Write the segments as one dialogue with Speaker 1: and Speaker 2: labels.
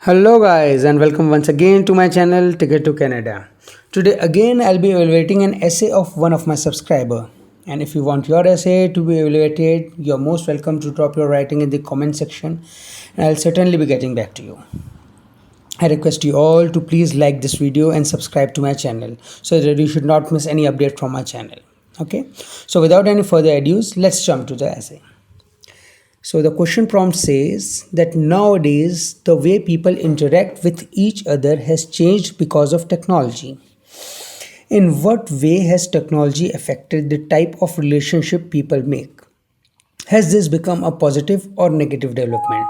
Speaker 1: Hello guys and welcome once again to my channel Ticket to Canada. Today again I'll be evaluating an essay of one of my subscriber, and if you want your essay to be evaluated, you're most welcome to drop your writing in the comment section and I'll certainly be getting back to you. I request you all to please like this video and subscribe to my channel so that you should not miss any update from my channel. Okay, so without any further ado, let's jump to the essay. So the question prompt says that nowadays the way people interact with each other has changed because of technology. In what way has technology affected the type of relationship people make? Has this become a positive or negative development?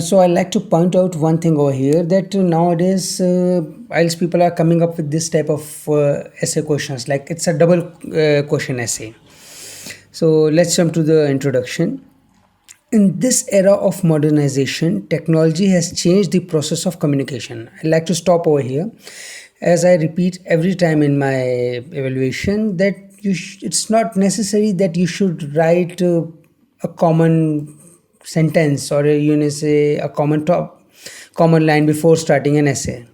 Speaker 1: So I like to point out one thing over here, that nowadays IELTS people are coming up with this type of essay questions, like it's a double question essay. So let's jump to the introduction. In this era of modernization, technology has changed the process of communication. I like to stop over here, as I repeat every time in my evaluation that it's not necessary that you should write a common sentence or say a common line before starting an essay.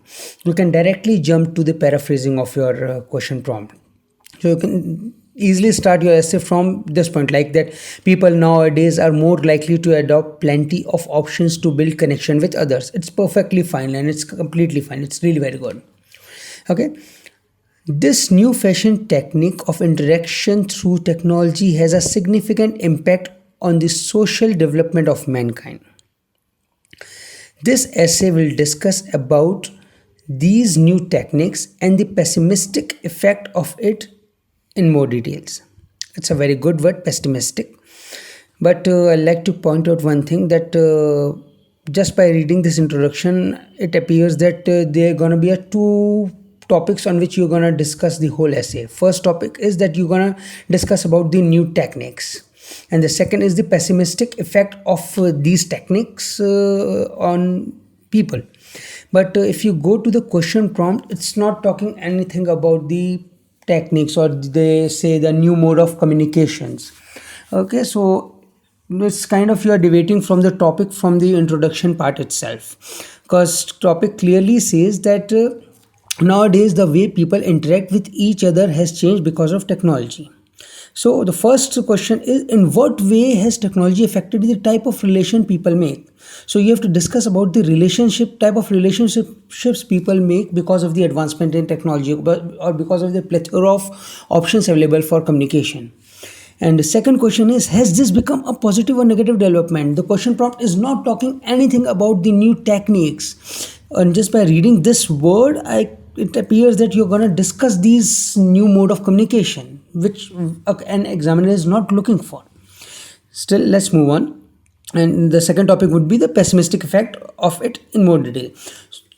Speaker 1: You can directly jump to the paraphrasing of your question prompt. So you can easily start your essay from this point, like that people nowadays are more likely to adopt plenty of options to build connection with others. It's perfectly fine and it's completely fine. It's really very good. Okay, this new fashion technique of interaction through technology has a significant impact on the social development of mankind. This essay will discuss about these new techniques and the pessimistic effect of it in more details. It's a very good word, pessimistic. But I like to point out one thing, that just by reading this introduction, it appears that there are going to be two topics on which you're going to discuss the whole essay. First topic is that you're going to discuss about the new techniques, and the second is the pessimistic effect of these techniques on people. But if you go to the question prompt, it's not talking anything about the techniques, or they say the new mode of communications. Okay, so it's kind of you are deviating from the topic from the introduction part itself, because topic clearly says that nowadays the way people interact with each other has changed because of technology. So the first question is, in what way has technology affected the type of relation people make? So you have to discuss about the type of relationships people make because of the advancement in technology, or because of the plethora of options available for communication. And the second question is, has this become a positive or negative development? The question prompt is not talking anything about the new techniques. And just by reading this word, it appears that you're going to discuss these new mode of communication, which an examiner is not looking for. Still, let's move on. And the second topic would be the pessimistic effect of it in more detail.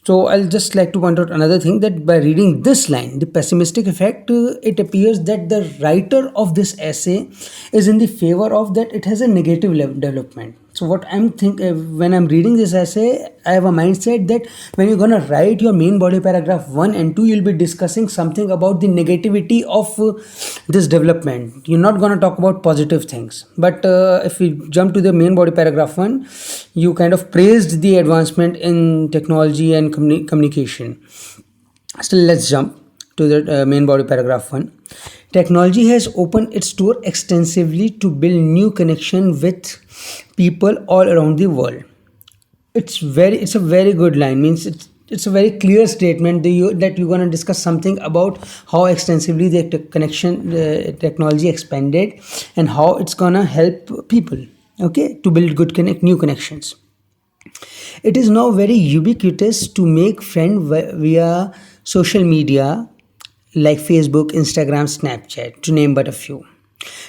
Speaker 1: So I'll just like to point out another thing, that by reading this line, the pessimistic effect, it appears that the writer of this essay is in the favor of that it has a negative development. So what I'm when I'm reading this essay, I have a mindset that when you're gonna write your main body paragraph 1 and 2, you'll be discussing something about the negativity of this development. You're not gonna talk about positive things. But if we jump to the main body paragraph 1, you kind of praised the advancement in technology and communication. Still, let's jump to the main body paragraph 1. Technology has opened its door extensively to build new connection with people all around the world. It's a very good line. Means it's a very clear statement that you're going to discuss something about how extensively the technology expanded and how it's going to help people, okay, to build new connections. It is now very ubiquitous to make friends via social media like Facebook, Instagram, Snapchat, to name but a few.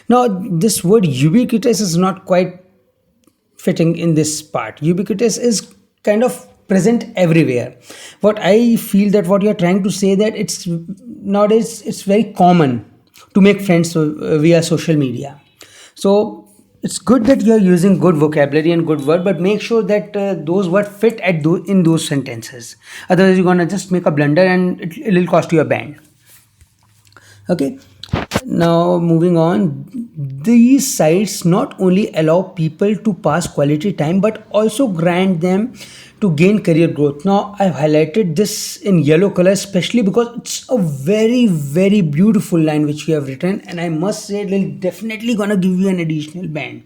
Speaker 1: Now, this word ubiquitous is not quite fitting in this part. Ubiquitous is kind of present everywhere. What I feel that what you're trying to say, that nowadays it's very common to make friends via social media. So it's good that you're using good vocabulary and good word, but make sure that those words fit in those sentences. Otherwise, you're gonna just make a blunder and it'll cost you a band. Okay, Now, moving on, these sites not only allow people to pass quality time but also grant them to gain career growth. Now, I've highlighted this in yellow color especially because it's a very, very beautiful line which you have written, and I must say it'll definitely gonna give you an additional band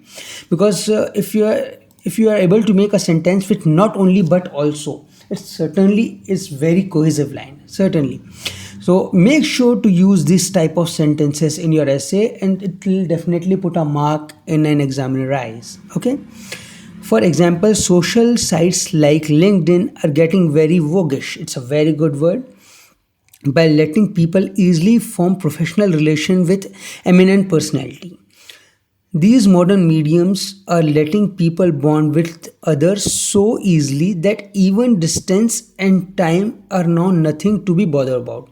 Speaker 1: because if you are able to make a sentence with not only but also, it certainly is very cohesive line, certainly. So make sure to use this type of sentences in your essay, and it will definitely put a mark in an examiner's eyes. Okay. For example, social sites like LinkedIn are getting very voguish. It's a very good word. By letting people easily form professional relation with eminent personality. These modern mediums are letting people bond with others so easily that even distance and time are now nothing to be bothered about.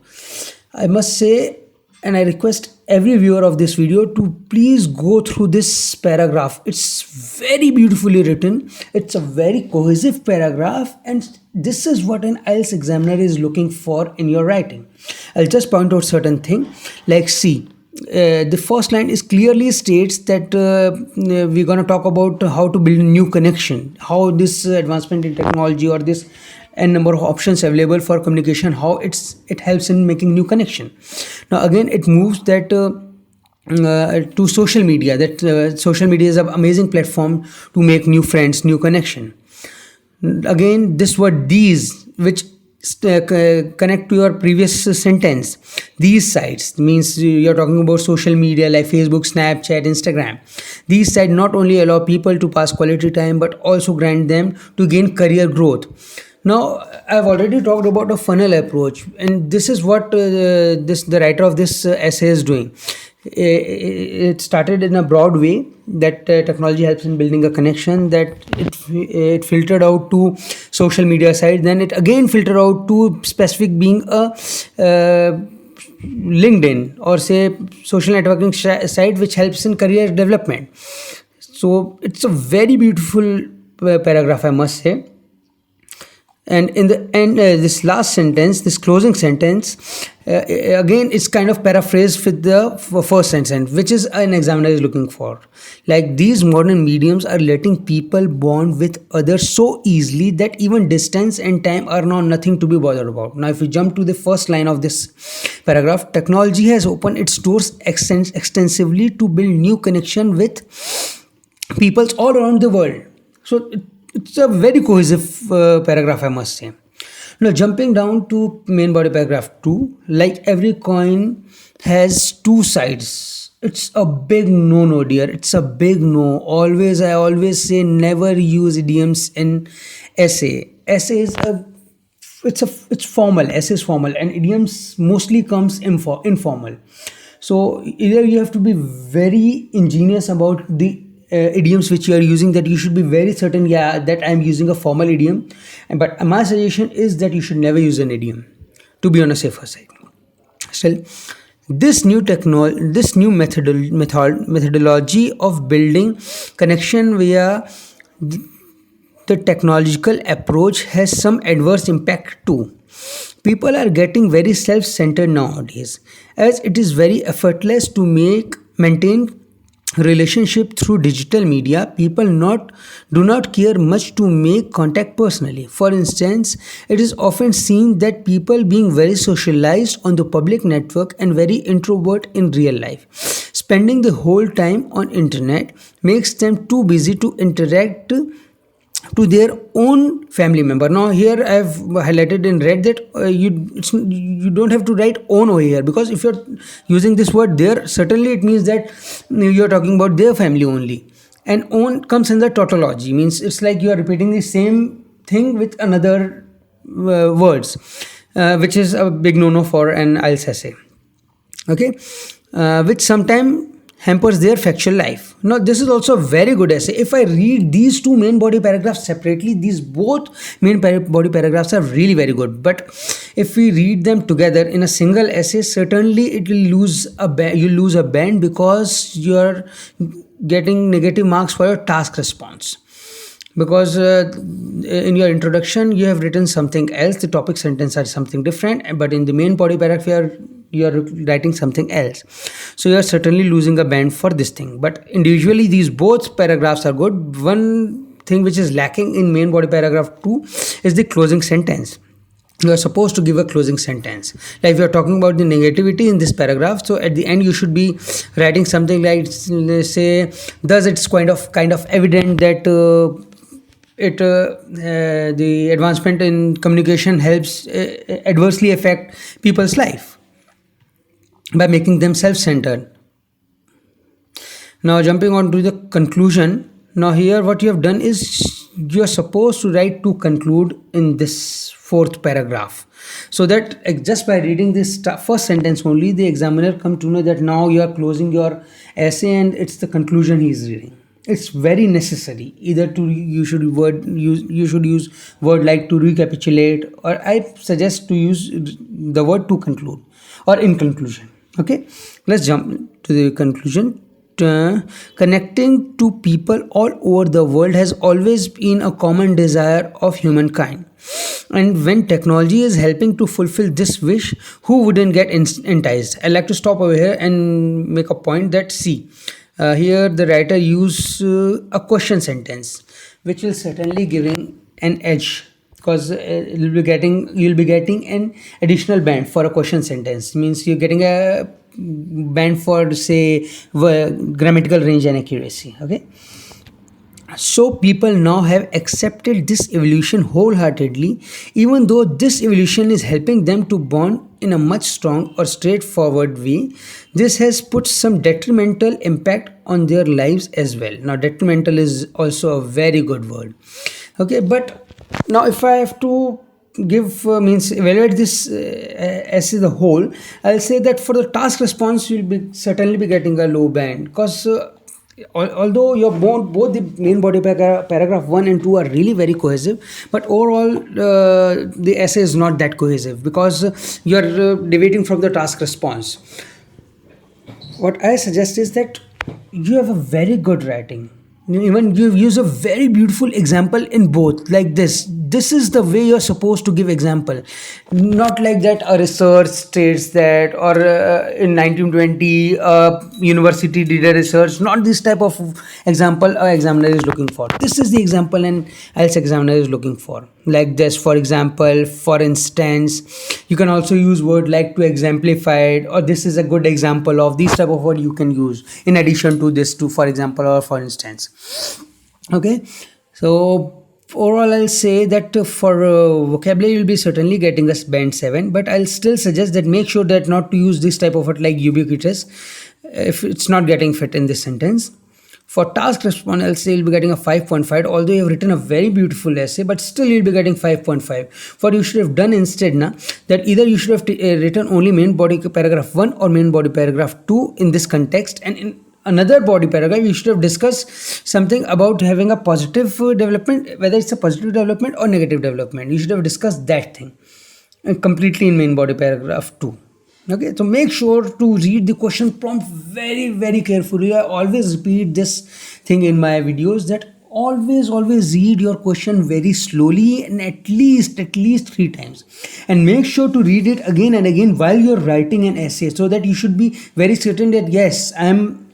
Speaker 1: I must say, and I request every viewer of this video to please go through this paragraph. It's very beautifully written, it's a very cohesive paragraph, and this is what an IELTS examiner is looking for in your writing. I'll just point out certain things like see. The first line is clearly states that we're going to talk about how to build a new connection, how this advancement in technology or this n number of options available for communication, how it helps in making new connection. Now again it moves that to social media, that social media is an amazing platform to make new friends, new connection. Again this word these, which connect to your previous sentence. These sites means you're talking about social media like Facebook, Snapchat, Instagram. These sites not only allow people to pass quality time but also grant them to gain career growth. Now I've already talked about a funnel approach, and this is what the writer of this essay is doing. It started in a broad way that technology helps in building a connection, that it filtered out to social media site, then it again filtered out to specific being a LinkedIn or say social networking site which helps in career development. So it's a very beautiful paragraph, I must say. And in the end, this last sentence, this closing sentence, again it's kind of paraphrased with the first sentence, which is an examiner is looking for. Like these modern mediums are letting people bond with others so easily that even distance and time are now nothing to be bothered about. Now if we jump to the first line of this paragraph, technology has opened its doors extensively to build new connection with peoples all around the world. So it's a very cohesive paragraph, I must say. Now, jumping down to main body paragraph 2, like every coin has two sides. It's a big no, dear. It's a big no. I always say never use idioms in essay. Essay is it's formal. Essay is formal, and idioms mostly comes informal. So either you have to be very ingenious about the idioms which you are using, that you should be very certain, yeah, that I am using a formal idiom, but my suggestion is that you should never use an idiom to be on a safer side. Still, this new methodology of building connection via the technological approach has some adverse impact too. People are getting very self-centered nowadays, as it is very effortless to maintain relationship through digital media. People do not care much to make contact personally. For instance, it is often seen that people being very socialized on the public network and very introvert in real life, spending the whole time on internet makes them too busy to interact to their own family member. Now here I have highlighted in red that you don't have to write own over here, because if you're using this word there, certainly it means that you're talking about their family only, and own comes in the tautology, means it's like you are repeating the same thing with another words, which is a big no-no for an IELTS essay. Okay, which sometimes hampers their factual life. Now this is also a very good essay. If I read these two main body paragraphs separately, these both main body paragraphs are really very good, but if we read them together in a single essay, certainly it will lose you lose a band, because you're getting negative marks for your task response, because in your introduction you have written something else, the topic sentence are something different, but in the main body paragraph you are you are writing something else. So you are certainly losing a band for this thing. But individually, these both paragraphs are good. One thing which is lacking in main body paragraph 2 is the closing sentence. You are supposed to give a closing sentence. Like we are talking about the negativity in this paragraph, so at the end you should be writing something like, say, thus it's kind of evident that the advancement in communication helps adversely affect people's life by making them self-centered. Now jumping on to the conclusion. Now here what you have done is you are supposed to write to conclude in this fourth paragraph, so that just by reading this first sentence only, the examiner come to know that now you are closing your essay and it's the conclusion he is reading. It's very necessary. Either to you should use word like to recapitulate, or I suggest to use the word to conclude or in conclusion. Okay, let's jump to the conclusion. Connecting to people all over the world has always been a common desire of humankind. And when technology is helping to fulfill this wish, who wouldn't get enticed? I'd like to stop over here and make a point that, see, here the writer use a question sentence, which will certainly giving an edge, because you'll be getting an additional band for a question sentence. Means you're getting a band for, say, grammatical range and accuracy. Okay, so people now have accepted this evolution wholeheartedly, even though this evolution is helping them to bond in a much strong or straightforward way. This has put some detrimental impact on their lives as well. Now detrimental is also a very good word. Okay, but now if I have to give means evaluate this essay the whole, I'll say that for the task response you'll be certainly be getting a low band, because although your both the main body paragraph 1 and 2 are really very cohesive, but overall the essay is not that cohesive, because you are deviating from the task response. What I suggest is that you have a very good writing. Even you use a very beautiful example in both, like this is the way you're supposed to give example, not like that a research states that, or in 1920 a university did a research. Not this type of example a examiner is looking for. This is the example an IELTS examiner is looking for, like this. For example, for instance, you can also use word like to exemplify it, or this is a good example of these type of word you can use in addition to this, to for example or for instance. Okay, so overall I'll say that for vocabulary you'll be certainly getting a band 7, but I'll still suggest that make sure that not to use this type of word like ubiquitous if it's not getting fit in this sentence. For task response, I'll say you'll be getting a 5.5, although you have written a very beautiful essay, but still you'll be getting 5.5. For you should have done instead that either you should have written only main body paragraph 1 or main body paragraph 2 in this context, and in another body paragraph you should have discussed something about having a positive development, whether it's a positive development or negative development. You should have discussed that thing completely in main body paragraph 2. Okay, so make sure to read the question prompt very, very carefully. I always repeat this thing in my videos, that always read your question very slowly, and at least 3 times, and make sure to read it again and again while you're writing an essay, so that you should be very certain that yes, I'm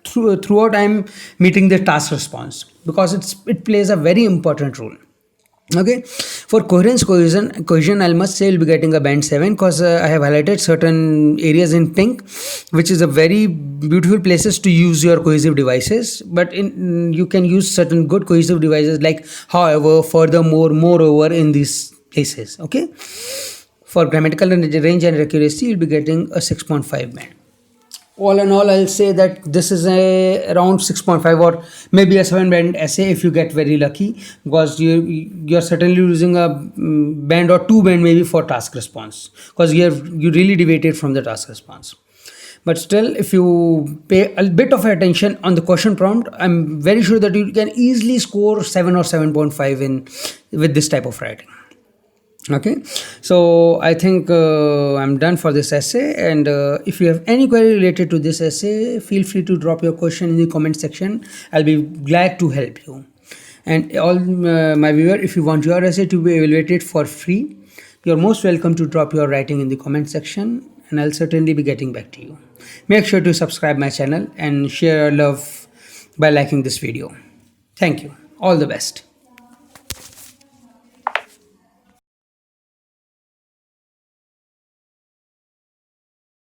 Speaker 1: throughout I'm meeting the task response, because it plays a very important role. Okay, for cohesion I must say you'll be getting a band 7, because I have highlighted certain areas in pink, which is a very beautiful places to use your cohesive devices. But you can use certain good cohesive devices like however, furthermore, moreover in these places. Okay, for grammatical range and accuracy you'll be getting a 6.5 band. All in all, I'll say that this is around 6.5 or maybe a 7 band essay if you get very lucky, because you're certainly losing a band or 2 band maybe for task response, because you really deviated from the task response. But still, if you pay a bit of attention on the question prompt, I'm very sure that you can easily score 7 or 7.5 with this type of writing. Okay, so I think I'm done for this essay, and if you have any query related to this essay, feel free to drop your question in the comment section. I'll be glad to help you. And all my viewer, if you want your essay to be evaluated for free, you're most welcome to drop your writing in the comment section, and I'll certainly be getting back to you. Make sure to subscribe my channel and share your love by liking this video. Thank you. All the best.